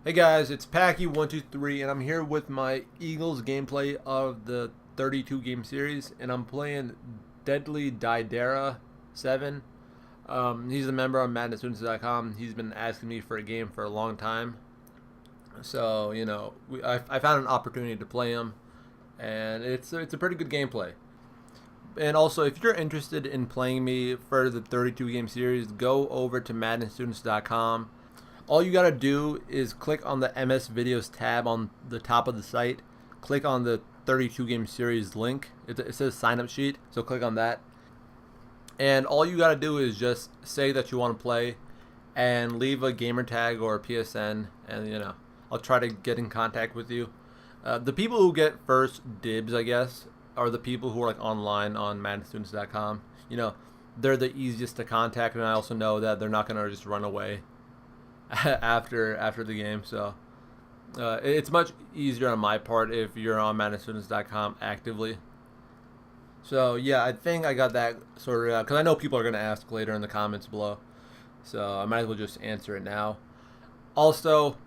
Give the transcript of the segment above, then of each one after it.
Hey guys, it's Paki123 and I'm here with my Eagles gameplay of the 32 game series, and I'm playing Deadly Didera 7. He's a member on MaddenStudents.com. He's been asking me for a game for a long time. So, I found an opportunity to play him, and it's a pretty good gameplay. And also, if you're interested in playing me for the 32 game series, go over to MaddenStudents.com. All you gotta do is click on the MS Videos tab on the top of the site. Click on the 32 game series link. It says sign up sheet, so click on that. And all you gotta do is just say that you want to play and leave a gamer tag or a PSN, and I'll try to get in contact with you. The people who get first dibs, I guess, are the people who are like online on MaddenStudents.com. They're the easiest to contact, and I also know that they're not gonna just run away after the game, so it's much easier on my part if you're on MaddenStudents.com actively. So yeah, I think I got that sorted out, because I know people are going to ask later in the comments below, so I might as well just answer it now. Also,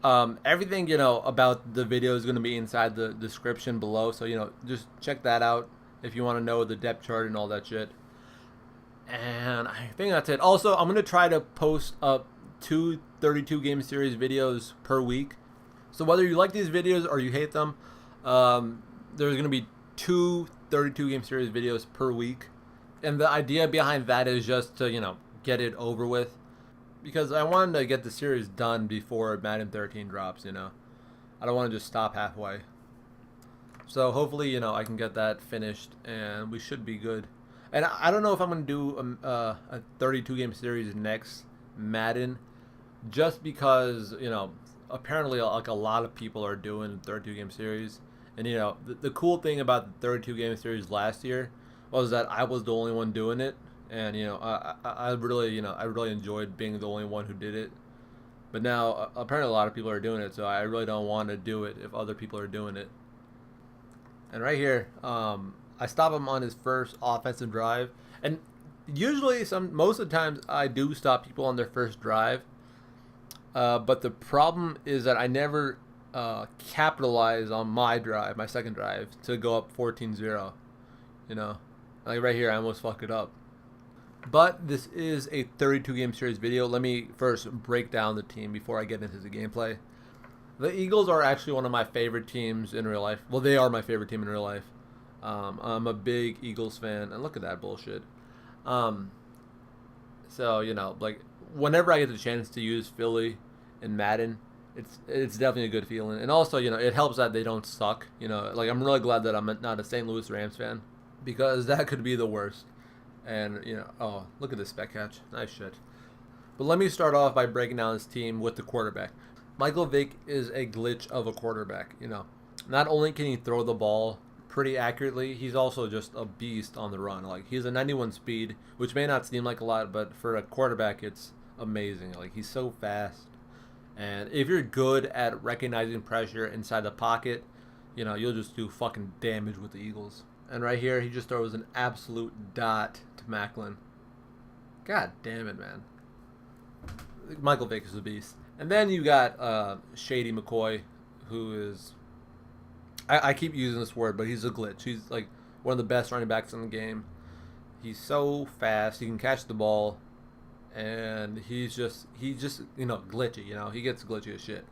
everything about the video is going to be inside the description below, so just check that out if you want to know the depth chart and all that shit. And I think that's it. Also, I'm going to try to post up 2 32 game series videos per week. So whether you like these videos or you hate them, there's going to be 2 32 game series videos per week. And the idea behind that is just to, get it over with, because I wanted to get the series done before Madden 13 drops, I don't want to just stop halfway. So hopefully, I can get that finished and we should be good. And I don't know if I'm going to do a 32 game series next Madden, just because apparently like a lot of people are doing 32 game series. And the cool thing about the 32 game series last year was that I was the only one doing it, and I really I really enjoyed being the only one who did it. But now apparently a lot of people are doing it, so I really don't want to do it if other people are doing it. And right here, I stop him on his first offensive drive, and usually most of the times I do stop people on their first drive, but the problem is that I never capitalize on my second drive, to go up 14-0. Like right here, I almost fuck it up. But this is a 32 game series video. Let me first break down the team before I get into the gameplay. The Eagles are actually one of my favorite teams in real life. Well, they are my favorite team in real life. I'm a big Eagles fan, and look at that bullshit. So like whenever I get the chance to use Philly in Madden, it's definitely a good feeling. And also it helps that they don't suck. Like I'm really glad that I'm not a St. Louis Rams fan, because that could be the worst. And oh, look at this spec catch, nice shit. But let me start off by breaking down this team with the quarterback. Mike Vick is a glitch of a quarterback. Not only can he throw the ball pretty accurately, he's also just a beast on the run. Like, he's a 91 speed, which may not seem like a lot, but for a quarterback it's amazing. Like, he's so fast, and if you're good at recognizing pressure inside the pocket, you'll just do fucking damage with the Eagles. And right here, he just throws an absolute dot to Maclin. God damn it, man. Michael Vick is a beast. And then you got Shady McCoy, who is, I keep using this word, but he's a glitch. He's like one of the best running backs in the game. He's so fast. He can catch the ball, and he's just glitchy. He gets glitchy as shit.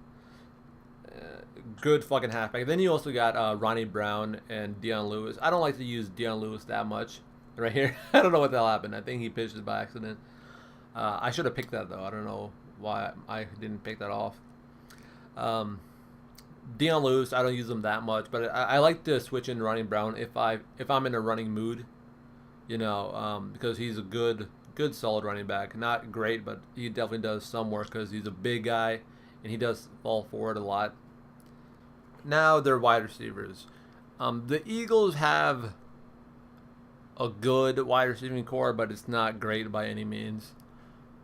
Good fucking halfback. Then you also got Ronnie Brown and Dion Lewis. I don't like to use Dion Lewis that much. Right here, I don't know what the hell happened. I think he pitched it by accident. I should have picked that though. I don't know why I didn't pick that off. Dion Lewis, I don't use him that much, but I like to switch in Ronnie Brown if I'm in a running mood, because he's a good solid running back. Not great, but he definitely does some work, because he's a big guy and he does fall forward a lot. Now they're wide receivers. The Eagles have a good wide receiving core, but it's not great by any means.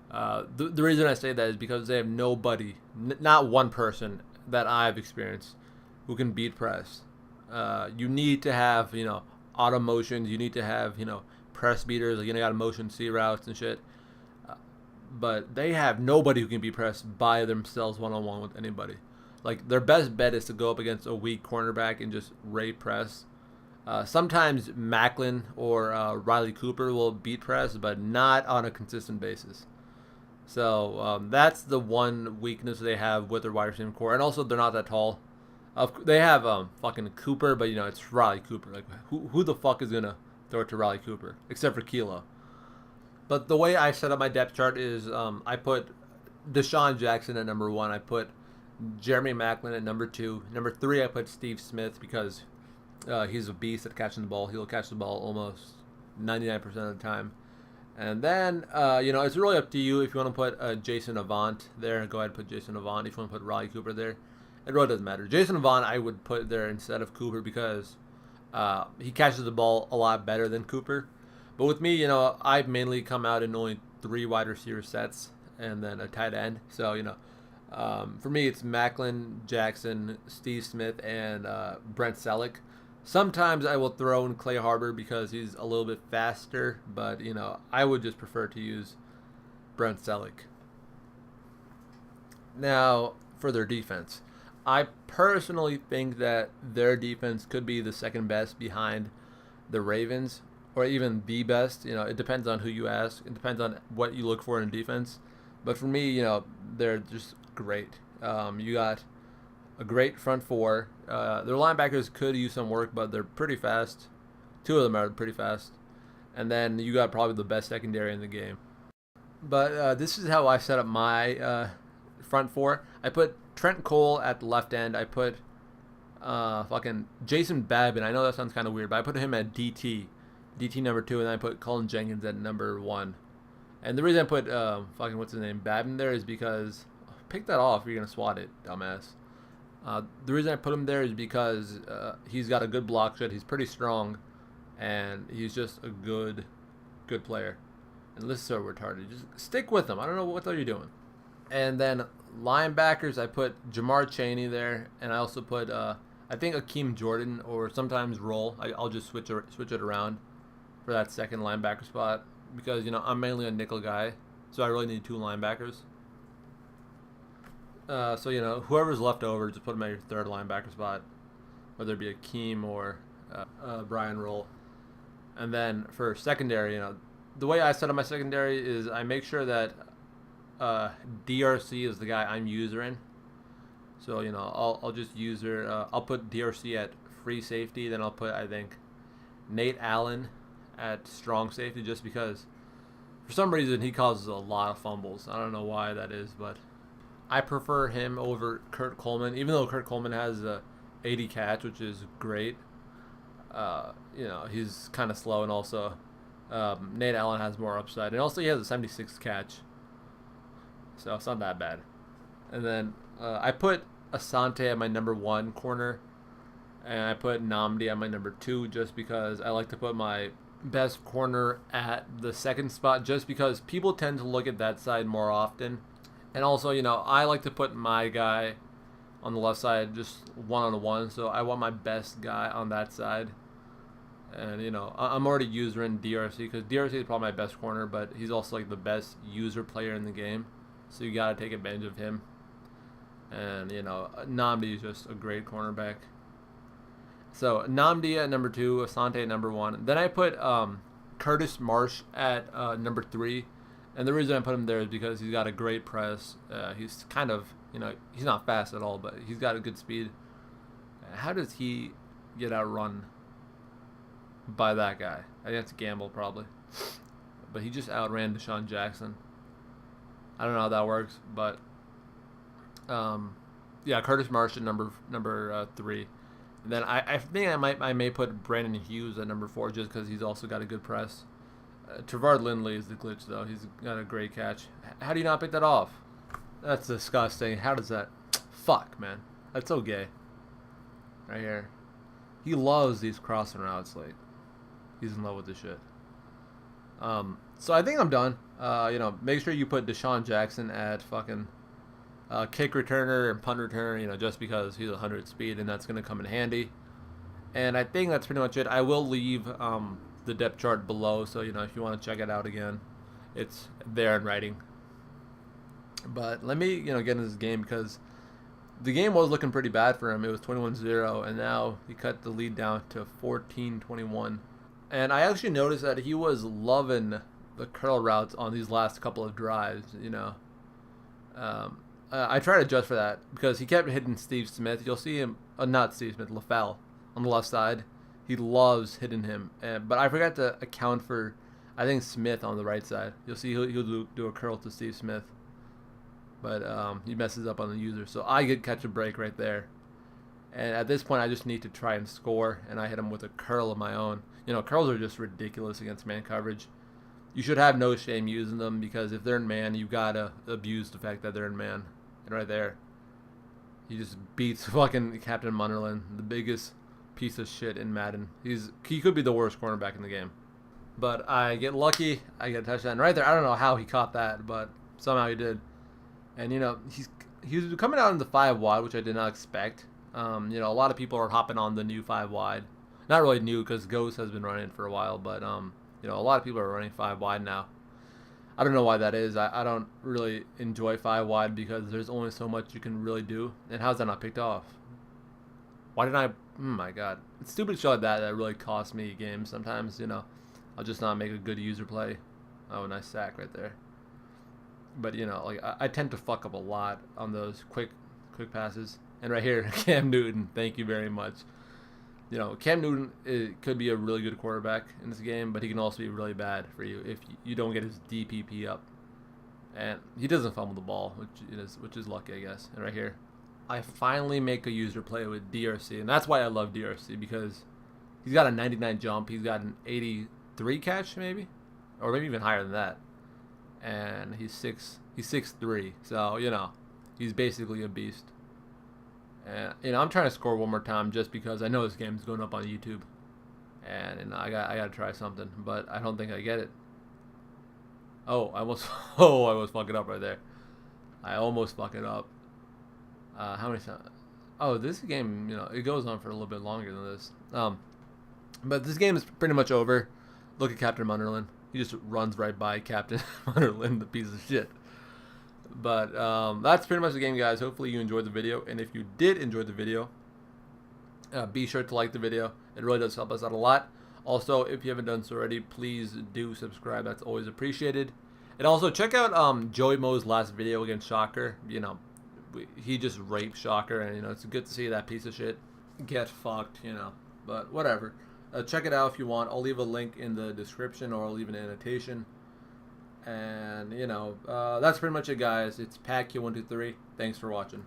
The reason I say that is because they have nobody, not one person that I've experienced, who can beat press. You need to have auto motions. You need to have press beaters. You got to motion C routes and shit. but they have nobody who can be pressed by themselves one-on-one with anybody. Like, their best bet is to go up against a weak cornerback and just rate press. Sometimes Maclin or Riley Cooper will beat press, but not on a consistent basis. So that's the one weakness they have with their wide receiver core. And also, they're not that tall. They have fucking Cooper, but, it's Riley Cooper. Like, who the fuck is going to throw it to Riley Cooper? Except for Kilo. But the way I set up my depth chart is I put Deshaun Jackson at number 1. I put Jeremy Maclin at number 2. Number 3, I put Steve Smith because he's a beast at catching the ball. He'll catch the ball almost 99% of the time. And then, it's really up to you if you want to put Jason Avant there. Go ahead and put Jason Avant. If you want to put Riley Cooper there, it really doesn't matter. Jason Avant I would put there instead of Cooper because he catches the ball a lot better than Cooper. But with me, I've mainly come out in only 3 wide receiver sets and then a tight end. So, for me, it's Maclin, Jackson, Steve Smith, and Brent Celek. Sometimes I will throw in Clay Harbor because he's a little bit faster, but, I would just prefer to use Brent Celek. Now, for their defense. I personally think that their defense could be the second best behind the Ravens, or even the best. It depends on who you ask. It depends on what you look for in defense. But for me, they're just great. You got a great front 4. Their linebackers could use some work, but they're pretty fast. 2 of them are pretty fast. And then you got probably the best secondary in the game. But this is how I set up my front 4. I put Trent Cole at the left end. I put fucking Jason Babin. I know that sounds kind of weird, but I put him at DT number 2, and then I put Colin Jenkins at number 1. And the reason I put Babin there is because pick that off if you're gonna swat it, dumbass. The reason I put him there is because he's got a good block shot. He's pretty strong, and he's just a good player. And this is so retarded. Just stick with him. I don't know what the hell you're doing. And then linebackers, I put Jamar Chaney there, and I also put I think Akeem Jordan or sometimes Rolle. I'll just switch it around for that second linebacker spot because I'm mainly a nickel guy, so I really need 2 linebackers. So whoever's left over, just put him at your third linebacker spot, whether it be Akeem or Brian Rolle. And then for secondary, the way I set up my secondary is I make sure that DRC is the guy I'm usering. So I'll just user. I'll put DRC at free safety. Then I'll put I think Nate Allen at strong safety, just because for some reason he causes a lot of fumbles. I don't know why that is, but I prefer him over Kurt Coleman, even though Kurt Coleman has a 80 catch, which is great. He's kind of slow, and also Nate Allen has more upside, and also he has a 76 catch, so it's not that bad. And then I put Asante at my number 1 corner, and I put Nnamdi at my number 2, just because I like to put my best corner at the second spot, just because people tend to look at that side more often. And also, I like to put my guy on the left side just one-on-one, so I want my best guy on that side. And, I'm already using DRC because DRC is probably my best corner, but he's also like the best user player in the game, so you got to take advantage of him. And, Nnamdi is just a great cornerback. So, Nnamdi at number 2, Asante at number 1. Then I put Curtis Marsh at number 3. And the reason I put him there is because he's got a great press. He's kind of, he's not fast at all, but he's got a good speed. How does he get outrun by that guy? I think that's a gamble probably. But he just outran Deshaun Jackson. I don't know how that works, but Curtis Marsh at number 3. And then I think I may put Brandon Hughes at number 4 just because he's also got a good press. Trevard Lindley is the glitch, though. He's got a great catch. How do you not pick that off? That's disgusting. How does that... Fuck, man. That's so gay. Right here. He loves these crossing routes. Like, he's in love with this shit. So I think I'm done. Make sure you put Deshaun Jackson at fucking kick returner and punt returner, just because he's 100 speed, and that's going to come in handy. And I think that's pretty much it. I will leave the depth chart below, so if you want to check it out again, it's there in writing. But let me, get into this game because the game was looking pretty bad for him. It was 21-0, and now he cut the lead down to 14-21. And I actually noticed that he was loving the curl routes on these last couple of drives, I try to adjust for that because he kept hitting Steve Smith. You'll see him, not Steve Smith, LaFell on the left side. He loves hitting him. But I forgot to account for, I think, Smith on the right side. You'll see he'll do a curl to Steve Smith. But he messes up on the user. So I get catch a break right there. And at this point, I just need to try and score. And I hit him with a curl of my own. Curls are just ridiculous against man coverage. You should have no shame using them because if they're in man, you got to abuse the fact that they're in man. And right there, he just beats fucking Captain Munderland, the biggest piece of shit in Madden. He could be the worst cornerback in the game. But I get lucky. I get a touchdown. Right there, I don't know how he caught that, but somehow he did. And, he was coming out in the 5 wide, which I did not expect. A lot of people are hopping on the new 5 wide. Not really new because Ghost has been running it for a while, but, a lot of people are running 5 wide now. I don't know why that is. I don't really enjoy 5 wide because there's only so much you can really do. And how's that not picked off? Why didn't I? Oh my God. It's stupid shit like that really costs me games sometimes, I'll just not make a good user play. Oh, nice sack right there. But, I tend to fuck up a lot on those quick passes. And right here, Cam Newton, thank you very much. Cam Newton could be a really good quarterback in this game, but he can also be really bad for you if you don't get his DPP up. And he doesn't fumble the ball, which is lucky, I guess. And right here, I finally make a user play with DRC, and that's why I love DRC because he's got a 99 jump, he's got an 83 catch maybe, or maybe even higher than that. And he's 6'3", so he's basically a beast. And I'm trying to score one more time just because I know this game is going up on YouTube, and I got to try something, but I don't think I get it. Oh, I almost fuck it up right there. I almost fuck it up. How many times? Oh, this game, it goes on for a little bit longer than this. But this game is pretty much over. Look at Captain Munderland. He just runs right by Captain Munderland, the piece of shit. But that's pretty much the game, guys. Hopefully you enjoyed the video. And if you did enjoy the video, be sure to like the video. It really does help us out a lot. Also, if you haven't done so already, please do subscribe. That's always appreciated. And also, check out Joey Moe's last video against Shocker. He just raped Shocker. And, it's good to see that piece of shit get fucked, But whatever. Check it out if you want. I'll leave a link in the description or I'll leave an annotation. And, that's pretty much it, guys. It's Paki123. Thanks for watching.